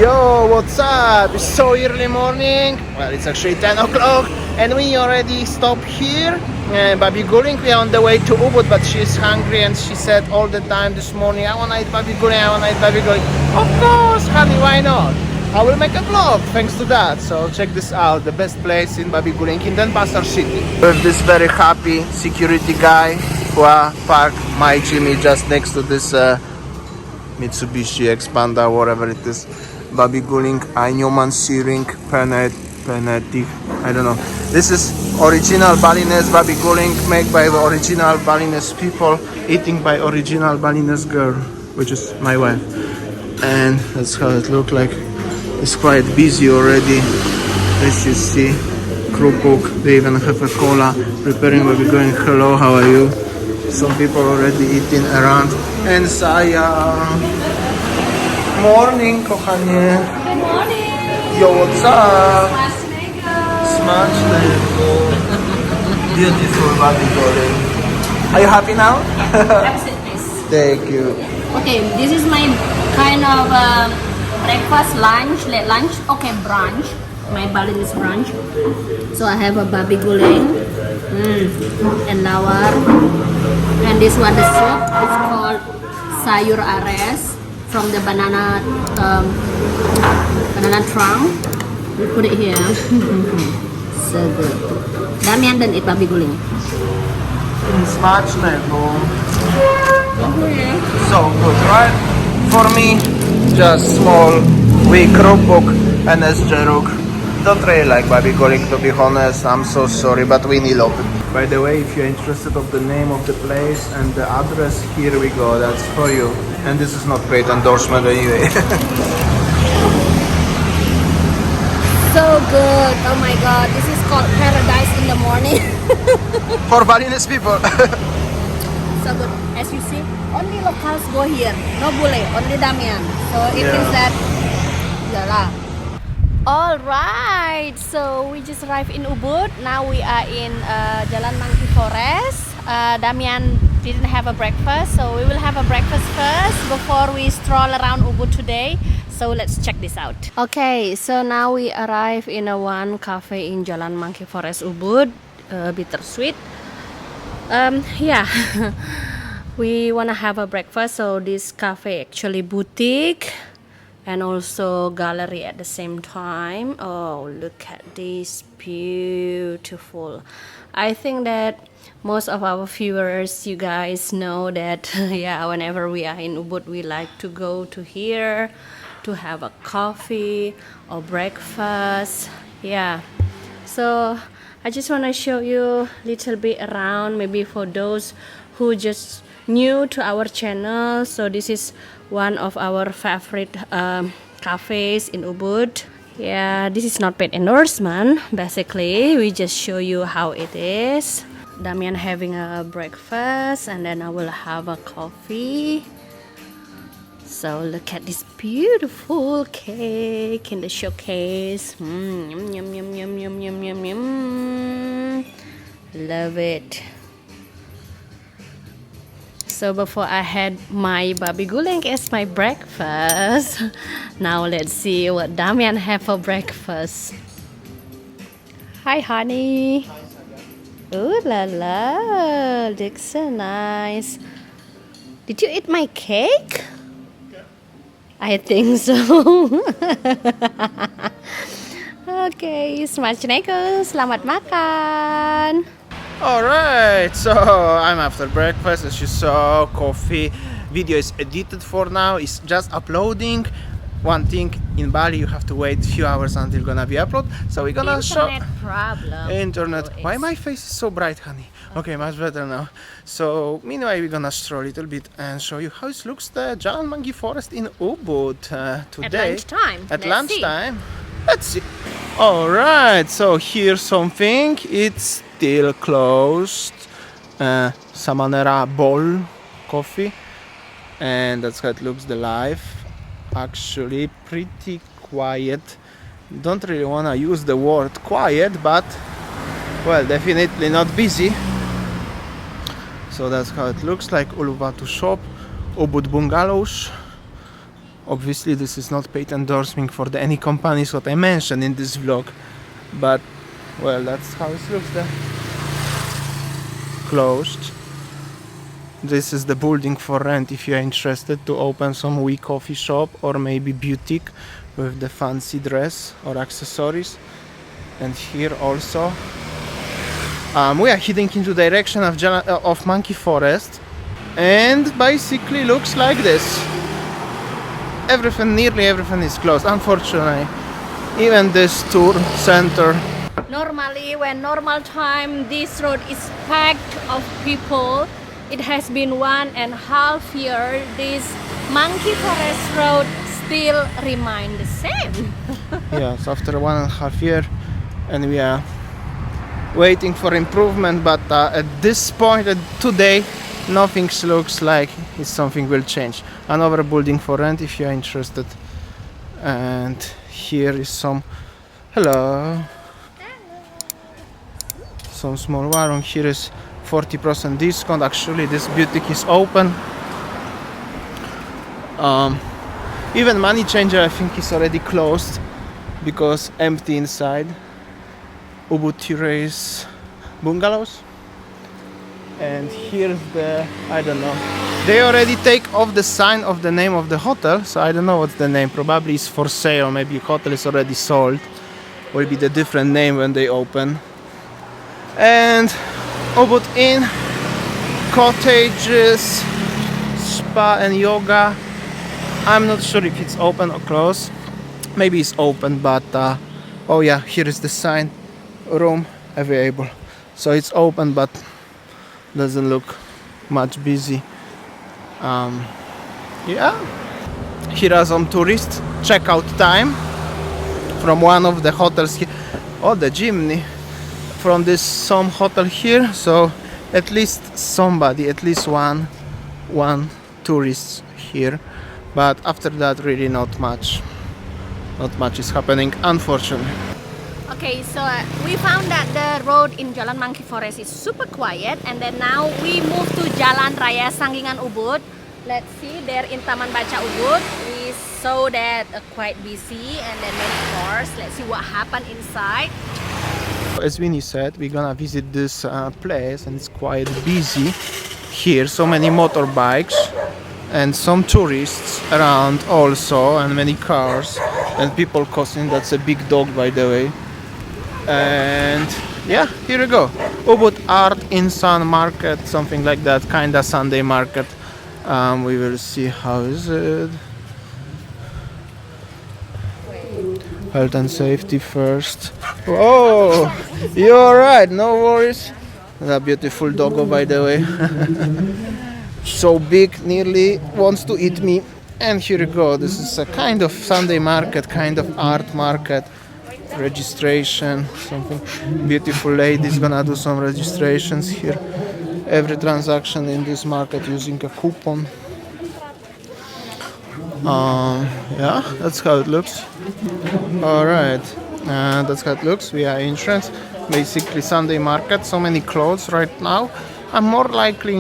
Yo, what's up? It's so early morning. Well, it's actually 10 o'clock and we already stopped here. Babi Guling, we are on the way to Ubud, but she's hungry and she said all the time this morning, I wanna eat Babi Guling, I wanna eat Babi Guling. Of course, honey, why not? I will make a vlog thanks to that. So check this out, the best place in Babi Guling in Denpasar city. With this very happy security guy who parked my Jimmy just next to this Mitsubishi Expander, whatever it is. Babi Guling, Newman Searing, Penetic, I don't know. This is original Balinese Babi Guling made by the original Balinese people, eating by original Balinese girl, which is my wife. And that's how it looks like. It's quite busy already. As you see, crew cook, they even have a cola preparing Babi Guling. Hello, how are you? Some people already eating around. And saya. Morning, kochanie. Good morning. Yo, what's up? Smacznego. Beautiful Babi Guling. Are you happy now? Absolutely. Thank you. Okay, this is my kind of breakfast, lunch, late lunch. Okay, brunch. My Balinese brunch. So I have a Babi Guling and lawar. And this one, the soup, it's called sayur ares from the banana trunk. We put it here. So good. Damian dan eat Babi Guling. Smacznego. So good, right? For me, just small, weak cook and Jeruk. Don't really like Babi Guling, to be honest. I'm so sorry, but we need love. By the way, if you're interested of the name of the place and the address, here we go. That's for you. And this is not paid endorsement anyway. So good. Oh my god, this is called paradise in the morning. For Balinese people. So good. As you see, only locals go here. No bule, only Damian. So it means that yalah. Alright, so we just arrived in Ubud. Now we are in Jalan Monkey Forest. Damian didn't have a breakfast, so we will have a breakfast first before we stroll around Ubud today. So let's check this out. Okay, so now we arrive in a one cafe in Jalan Monkey Forest Ubud, Bittersweet. Yeah, we wanna have a breakfast. So this cafe actually boutique and also gallery at the same time. Oh, look at this, beautiful. I think that most of our viewers, you guys know that yeah, whenever we are in Ubud, we like to go to here to have a coffee or breakfast. Yeah, so I just want to show you a little bit around, maybe for those who just new to our channel. So this is one of our favorite cafes in Ubud. Yeah, this is not paid endorsement. Basically, we just show you how it is. Damian having a breakfast and then I will have a coffee. So look at this beautiful cake in the showcase. Yum, yum, yum, yum, yum, yum, yum, yum. Love it. So before I had my Babi Guling as my breakfast, now let's see what Damian have for breakfast. Hi honey. Ooh la la, looks so nice. Did you eat my cake? I think so. Okay, smacznego, selamat makan. Alright, so I'm after breakfast. As you saw, coffee. Video is edited for now. It's just uploading. One thing, in Bali you have to wait a few hours until gonna be upload. So we're gonna show problem. internet. Why my face is so bright, honey? Okay, much better now. So meanwhile we're gonna stroll a little bit and show you how it looks the Jalan Monkey Forest in Ubud today. At lunchtime. At lunchtime. Let's see. Alright, so here's something. It's still closed. Samanera Bowl coffee. And that's how it looks, the live. Actually pretty quiet. Don't really want to use the word quiet, but well, definitely not busy. So that's how it looks like. Uluwatu shop, Ubud bungalows. Obviously this is not paid endorsement for any companies what I mentioned in this vlog, but well, that's how it looks there. Closed. This is the building for rent if you are interested to open some wee coffee shop or maybe boutique with the fancy dress or accessories. And here also we are heading into the direction of Monkey Forest, and basically looks like this. Nearly everything is closed, unfortunately. Even this tour center. Normally, when normal time, this road is packed of people. It has been 1.5 years. This Monkey Forest road still remain the same. Yes, after 1.5 years, and we are waiting for improvement. But at this point, today, nothing looks like something will change. Another building for rent if you are interested. And here is some. Hello. Some small warung. Here is 40% discount. Actually, this boutique is open. Even money changer, I think, is already closed because empty inside. Ubud Terrace bungalows. And here's the, I don't know. They already take off the sign of the name of the hotel, so I don't know what's the name. Probably it's for sale. Maybe hotel is already sold. Will be the different name when they open. And Ubud Inn, cottages, spa and yoga. I'm not sure if it's open or closed. Maybe it's open, but oh yeah, here is the sign. Room available. So it's open, but doesn't look much busy. Yeah. Here are some tourists. Checkout time from one of the hotels here. Oh, the chimney. From this some hotel here, so at least somebody, at least one tourist here, but after that really not much is happening, unfortunately. Okay, so we found that the road in Jalan Monkey Forest is super quiet, and then now we move to Jalan Raya Sanggingan Ubud. Let's see, there in Taman Baca Ubud we saw that quite busy and then many cars. Let's see what happened inside. As Winnie said, we're gonna visit this place, and it's quite busy here. So many motorbikes and some tourists around also, and many cars and people crossing. That's a big dog, by the way. And yeah, here we go. Ubud Art Insan Market, something like that, kinda Sunday market. We will see how is it. Health and safety first. Oh, you're alright, no worries. A beautiful doggo, by the way. So big, nearly wants to eat me. And here we go. This is a kind of Sunday market, kind of art market. Registration, something. Beautiful lady's gonna do some registrations here. Every transaction in this market using a coupon. Yeah, that's how it looks. Alright, that's how it looks. We are entrance, basically Sunday market. So many clothes right now. I'm more likely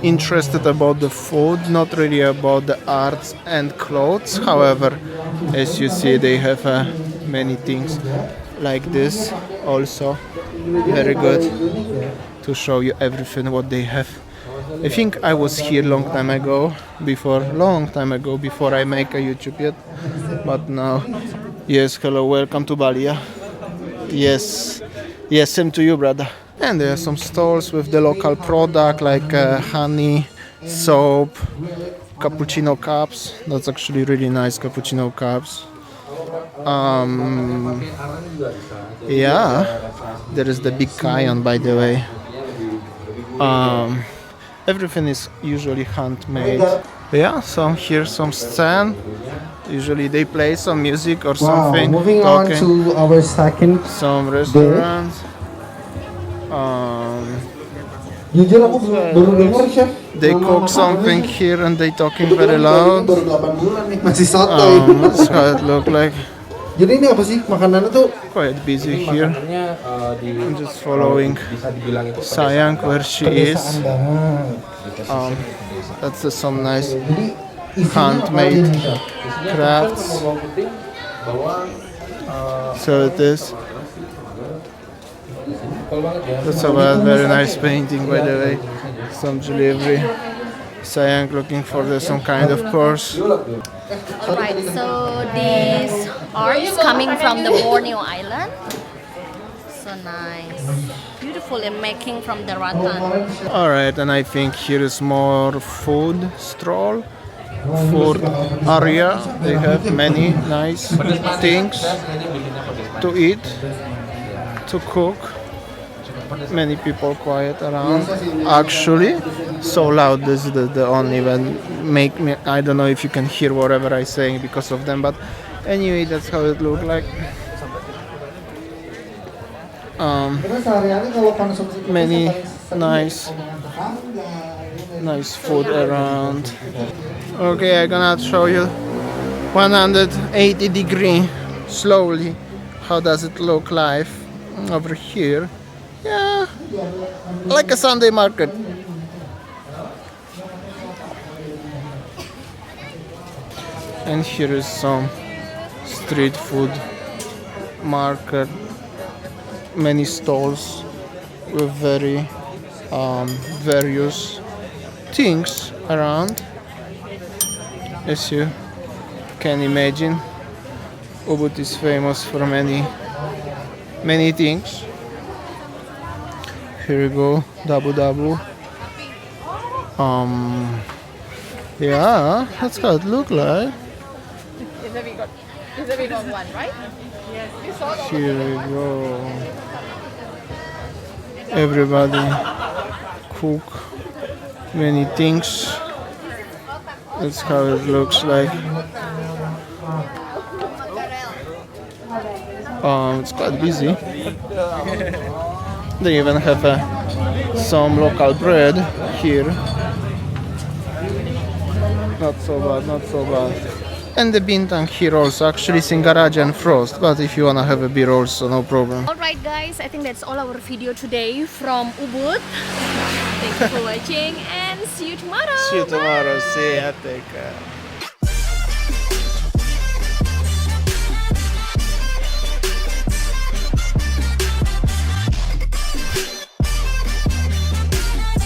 interested about the food, not really about the arts and clothes. However, as you see, they have many things like this also. Very good to show you everything what they have. I think I was here long time ago before I make a YouTube yet, but now, yes, hello, welcome to Bali. Yeah? Yes, same to you, brother. And there are some stores with the local product like honey, soap, cappuccino cups. That's actually really nice cappuccino cups. Yeah, there is the big Kion, by the way. Everything is usually handmade. Yeah, so here's some stand. Usually they play some music or something. Moving on to our second some restaurants. Jujur aku baru dengar, Chef. They cook something here and they talking very loud. Baru 8 bulan nih, masih sotoy. That's how it look like. Jadi ini apa sih makanannya tuh? Quite busy here. I'm just following Sayang where she is. That's some nice handmade crafts. So it is. That's a very nice painting, by the way. Some jewelry. Sayang looking for some kind of purse. Alright, so this art is coming from the Borneo Island. So nice. Beautiful and making from the rattan. Alright, and I think here is more food stroll. Food area. They have many nice things to eat, to cook. Many people quiet around. Actually, so loud. This is the only even make me. I don't know if you can hear whatever I saying because of them. But anyway, that's how it looked like. Many nice food around. Okay, I'm gonna show you 180 degree slowly. How does it look like over here? Yeah, like a Sunday market. And here is some street food market. Many stalls with very various things around. As you can imagine, Ubud is famous for many things. Here we go, Dabu Dabu. Yeah, that's how it look like. One, right? Here we go. Everybody cook many things. That's how it looks like. It's quite busy. They even have some local bread here. Not so bad, not so bad. And the bintang here also, actually Singaraja and Frost, but if you wanna have a beer also, no problem. Alright guys, I think that's all our video today from Ubud. Thank you for watching and see you tomorrow. See you tomorrow. See ya. Take care.